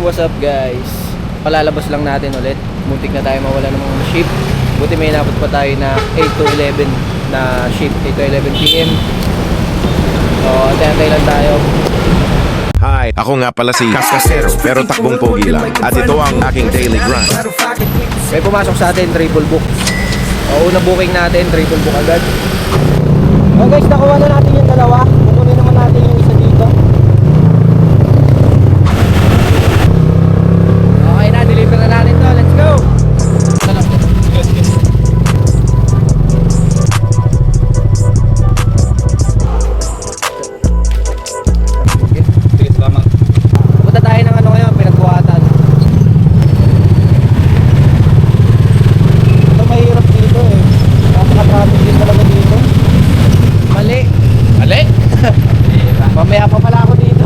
What's up guys? Palalabas lang natin ulit. Muntik na tayo mawala ng mga ship. Buti may inabot pa tayo na 8 to 11 na ship. 8 to 11 PM. So, antay lang tayo. Hi, ako nga pala si Kaskasero, pero takbong pogi lang. At ito ang aking daily grind. May pumasok sa atin, triple book. O, unang booking natin, triple book agad. So guys, nakuha na natin yung dalawa. Kukunin naman natin yung isa dito. Okay na, deliver na natin to. Let's go! Punta tayo ng ano ngayon, pinagbuhatan. Ito mahirap dito eh. Napaka-traffic din talaga dito. Mali. Mali? Mamaya pa pala ako dito.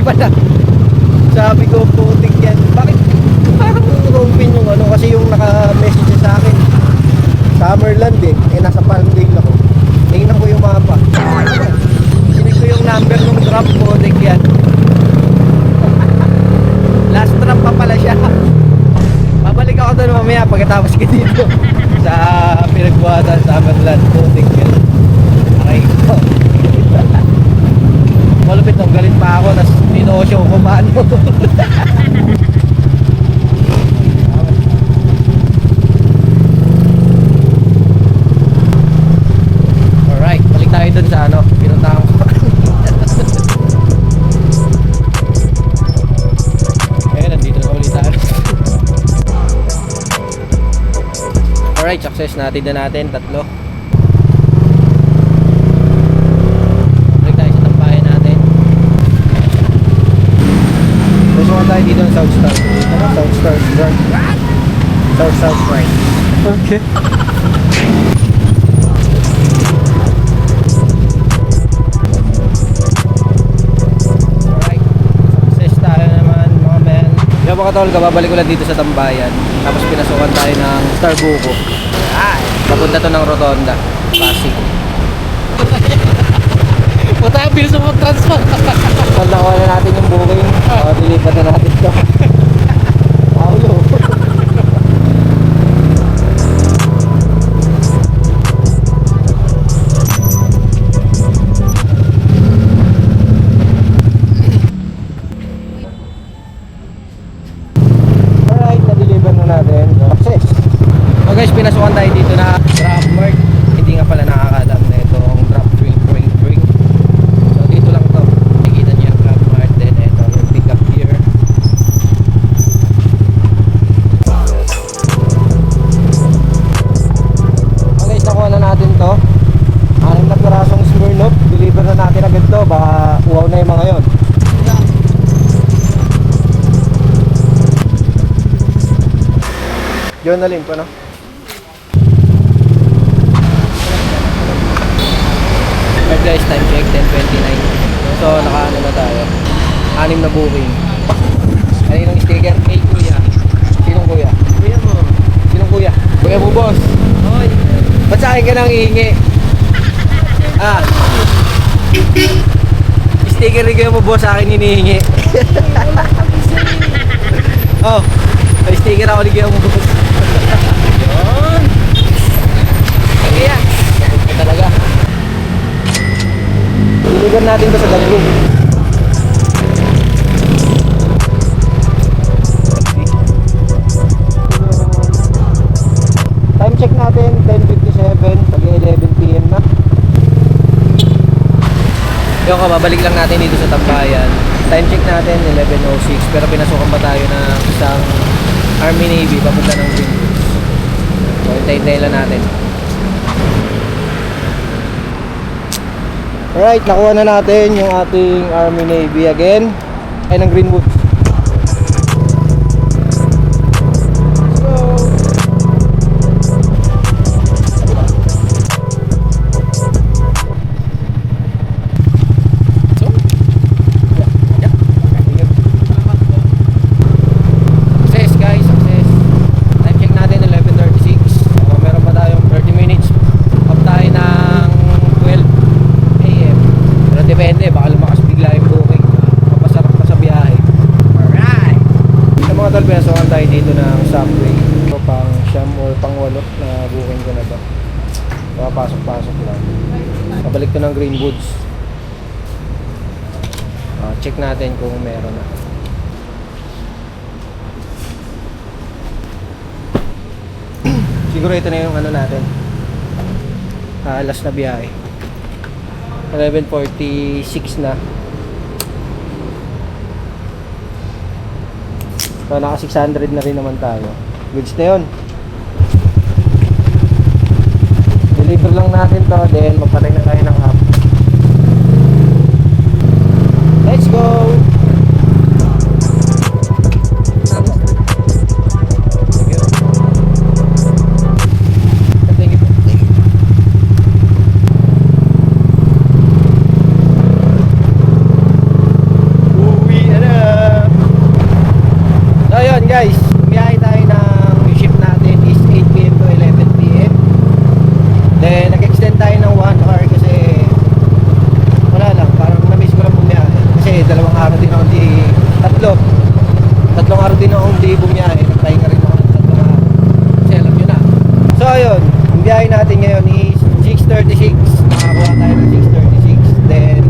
Pala. Sabi ko, putik yan. Bakit? Parang open yung ano, kasi yung naka-message sa akin. Summerland eh. Eh, nasa Palmdale ako. Tingnan ko yung mapa. Sinig ko yung number ng drop, putik yan. Last trap pa pala siya. Babalik ako doon mamaya pagkatapos ko dito sa pinagbuhatan sa Summerland. Putik yan. Okay ko. Malupit nung galit pa ako, tapos ninosyo ko paano. Alright, balik tayo dun sa ano, pinuntahan ko. Ayun, nandito na ulit tayo. Alright, success natin na natin, tatlo. Balik tayo sa tambayan natin. Gusto ko tayo dito ng South Star. South Star Drive. South Drive. Okay. Alright, success tayo naman mga men. Yung mga tol, kababalik ko lang dito sa tambayan. Tapos pinasukan tayo ng Starbuco. Papunta to ng Rotonda, Pasig. Matabil sa mga transfer. So, nakuha na natin yung booking. Dilipat na natin to. Paulo. Alright, na-deliver na natin. Success. So guys, pinasukan tayo dito na drop mark. Hindi nga pala nakakaalam na itong drop drink. So dito lang to. Nakikita niyo yung drop mark. Then ito yung pick up here. So guys, nakuha na natin to. 6 na pirasong Smirnoff. Deliver na natin agad to. Baka uhaw na yung mga yon. Journalin pa no? Guys, time check 10:29. So nakaano na tayo, 6 na booking. Kaninong sticker? Hey kuya. Sinong kuya? Kuya mo. Sinong kuya? Kuya mo boss. Hoy. Ba't sa akin ka nang hihingi? Sticker ni kuya mo boss, sa akin hinihingi. Oh, may sticker ako ni kuya mo boss. Yun. Kaya yan talaga. Diligan natin to sa Daglog. Time check natin 10:57, pag 11 PM na. Yung babalik lang natin dito sa tambayan. Time check natin 11:06, pero pinasukan pa tayo ng isang Army Navy papunta ng Greenwoods. So hintayin lang natin. Alright, nakuha na natin yung ating Army Navy again. Ay ng Greenwood. Success guys, success. Time check natin 11:36. Meron pa tayong 30 minutes. Up tayo ng 12 AM. Pero depende, baka lumakas bigla yung booking. Papasarap pa sa biyahe. tol, pinasukan tayo dito ng subway. So, pang siyam or pang walo na booking ko na to. Papasok-pasok lang. Pabalik to ng Greenwoods. Check natin kung meron na. Siguro ito na yung ano natin. Last na biyahe. 11:46 na. So, naka 600 na rin naman tayo. Goods na yun. Deliver lang natin to, then magpatay na tayo ng app. Let's go! Thank you. Thank you. Uwi na! So yun guys, biyahe tayo ng shift natin is 8 PM to 11 PM. Then nag-extend tayo ng 1 hour kasi wala lang, parang na-miss ko lang bumiyahe. Kasi dalawang araw din ako tatlong araw din ako hindi bumiyahe. Nagpahinga rin ako ng tatlong araw. Kasi alam nyo na. So ayun, ang biyahe natin ngayon is 6:36. Nakakuha tayo ng 6:36. Then